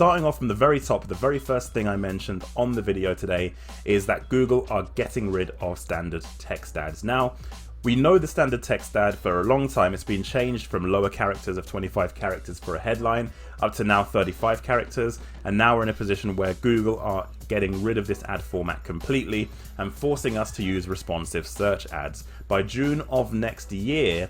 starting off from the very top, the very first thing I mentioned on the video today is that Google are getting rid of standard text ads. Now, we know the standard text ad for a long time. It's been changed from lower characters of 25 characters for a headline up to now 35 characters. And now we're in a position where Google are getting rid of this ad format completely and forcing us to use responsive search ads. By June of next year,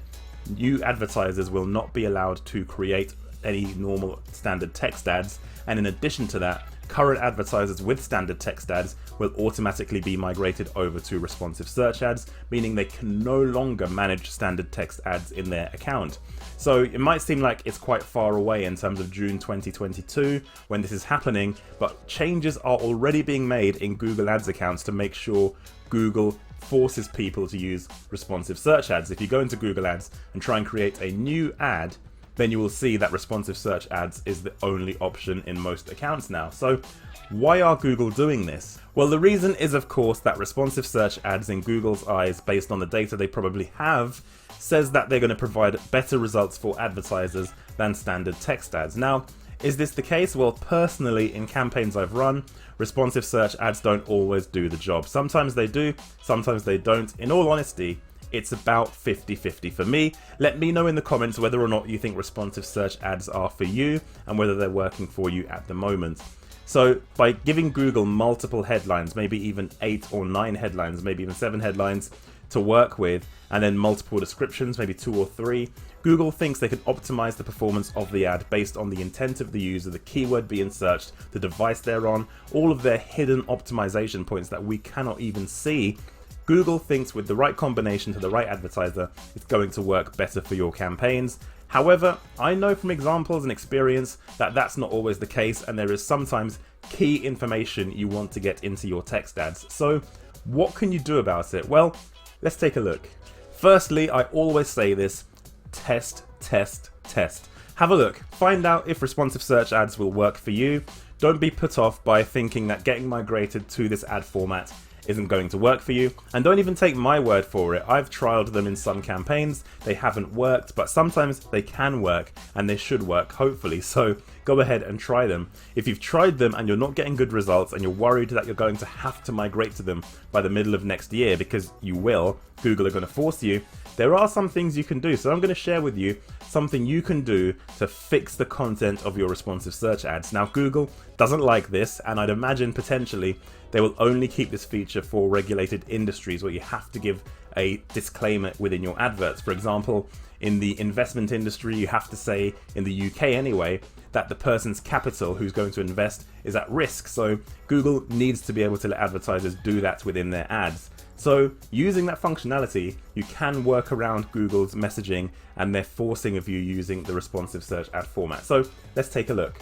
new advertisers will not be allowed to create any normal standard text ads. And in addition to that, current advertisers with standard text ads will automatically be migrated over to responsive search ads, meaning they can no longer manage standard text ads in their account. So it might seem like it's quite far away in terms of June 2022 when this is happening, but changes are already being made in Google Ads accounts to make sure Google forces people to use responsive search ads. If you go into Google Ads and try and create a new ad, then you will see that responsive search ads is the only option in most accounts now. So why are Google doing this? Well, the reason is, of course, that responsive search ads in Google's eyes, based on the data they probably have, says that they're going to provide better results for advertisers than standard text ads. Now, is this the case? Well, personally, in campaigns I've run, responsive search ads don't always do the job. Sometimes they do, sometimes they don't. In all honesty, it's about 50-50 for me. Let me know in the comments whether or not you think responsive search ads are for you and whether they're working for you at the moment. So by giving Google multiple headlines, maybe even 8 or 9 headlines, maybe even 7 headlines to work with, and then multiple descriptions, maybe 2 or 3, Google thinks they can optimize the performance of the ad based on the intent of the user, the keyword being searched, the device they're on, all of their hidden optimization points that we cannot even see. Google thinks with the right combination to the right advertiser, it's going to work better for your campaigns. However, I know from examples and experience that that's not always the case, and there is sometimes key information you want to get into your text ads. So what can you do about it? Well, let's take a look. Firstly, I always say this: test, test, test. Have a look. Find out if responsive search ads will work for you. Don't be put off by thinking that getting migrated to this ad format isn't going to work for you, and don't even take my word for it. I've trialed them in some campaigns, they haven't worked, but sometimes they can work and they should work, hopefully, so go ahead and try them. If you've tried them and you're not getting good results and you're worried that you're going to have to migrate to them by the middle of next year, because you will, Google are going to force you, there are some things you can do. So I'm going to share with you something you can do to fix the content of your responsive search ads. Now, Google doesn't like this, and I'd imagine potentially they will only keep this feature for regulated industries where you have to give a disclaimer within your adverts. For example, in the investment industry, you have to say, in the UK anyway, that the person's capital who's going to invest is at risk. So Google needs to be able to let advertisers do that within their ads. So using that functionality, you can work around Google's messaging and their forcing of you using the responsive search ad format. So let's take a look.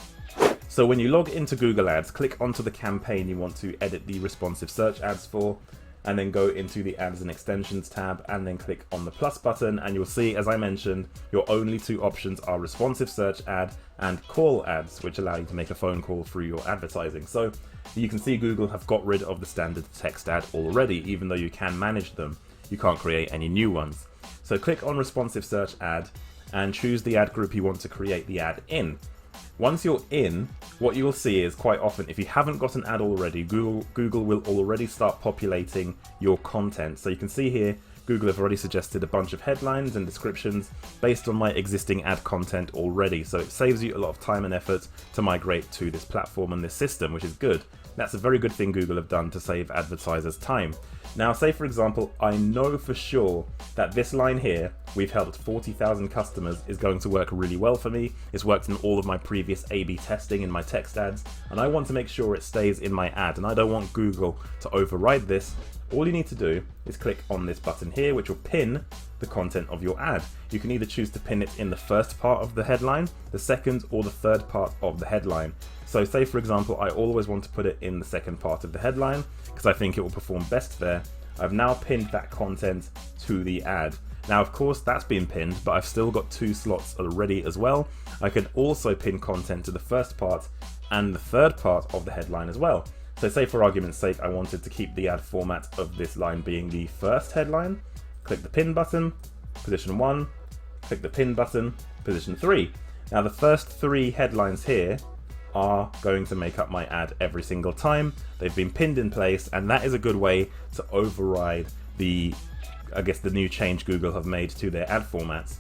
So when you log into Google Ads, click onto the campaign you want to edit the responsive search ads for, and then go into the Ads and Extensions tab, and then click on the plus button, and you'll see, as I mentioned, your only 2 options are responsive search ad and call ads, which allow you to make a phone call through your advertising. So you can see Google have got rid of the standard text ad already, even though you can manage them. You can't create any new ones. So click on responsive search ad and choose the ad group you want to create the ad in. Once you're in, what you will see is quite often, if you haven't got an ad already, Google will already start populating your content. So you can see here, Google have already suggested a bunch of headlines and descriptions based on my existing ad content already. So it saves you a lot of time and effort to migrate to this platform and this system, which is good. That's a very good thing Google have done to save advertisers time. Now, say for example, I know for sure that this line here, we've helped 40,000 customers, is going to work really well for me. It's worked in all of my previous A/B testing in my text ads, and I want to make sure it stays in my ad, and I don't want Google to override this. All you need to do is click on this button here, which will pin the content of your ad. You can either choose to pin it in the first part of the headline, the second, or the third part of the headline. So say for example, I always want to put it in the second part of the headline because I think it will perform best there. I've now pinned that content to the ad. Now, of course, that's been pinned, but I've still got 2 slots already as well. I can also pin content to the first part and the third part of the headline as well. So say for argument's sake, I wanted to keep the ad format of this line being the first headline. Click the pin button, position 1, click the pin button, position 3. Now the first 3 headlines here are going to make up my ad every single time. They've been pinned in place, and that is a good way to override the new change Google have made to their ad formats.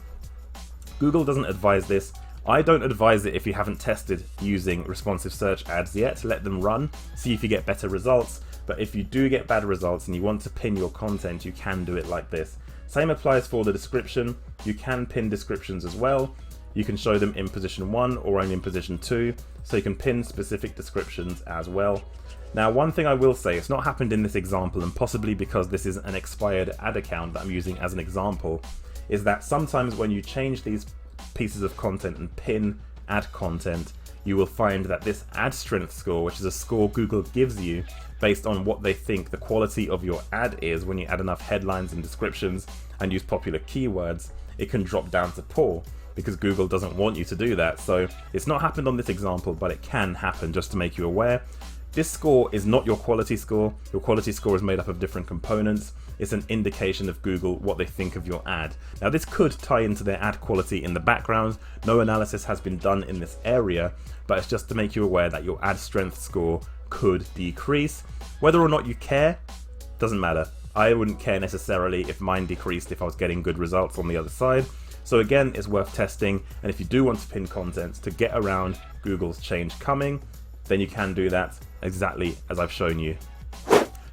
Google doesn't advise this. I don't advise it if you haven't tested using responsive search ads yet. Let them run, see if you get better results. But if you do get bad results and you want to pin your content, you can do it like this. Same applies for the description. You can pin descriptions as well. You can show them in position 1 or only in position 2, so you can pin specific descriptions as well. Now, one thing I will say, it's not happened in this example, and possibly because this is an expired ad account that I'm using as an example, is that sometimes when you change these pieces of content and pin ad content, you will find that this ad strength score, which is a score Google gives you based on what they think the quality of your ad is when you add enough headlines and descriptions and use popular keywords, it can drop down to poor because Google doesn't want you to do that. So it's not happened on this example, but it can happen, just to make you aware. This score is not your quality score. Your quality score is made up of different components. It's an indication of Google what they think of your ad. Now, this could tie into their ad quality in the background. No analysis has been done in this area, but it's just to make you aware that your ad strength score could decrease. Whether or not you care, doesn't matter. I wouldn't care necessarily if mine decreased if I was getting good results on the other side. So again, it's worth testing. And if you do want to pin content to get around Google's change coming, then you can do that exactly as I've shown you.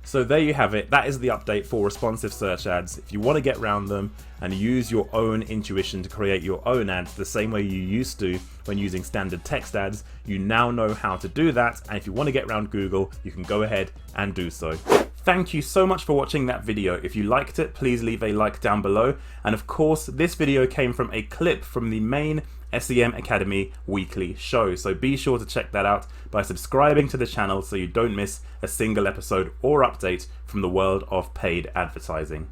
So there you have it. That is the update for responsive search ads. If you want to get around them and use your own intuition to create your own ads the same way you used to when using standard text ads, you now know how to do that. And if you want to get around Google, you can go ahead and do so. Thank you so much for watching that video. If you liked it, please leave a like down below. And of course, this video came from a clip from the main SEM Academy weekly show. So be sure to check that out by subscribing to the channel so you don't miss a single episode or update from the world of paid advertising.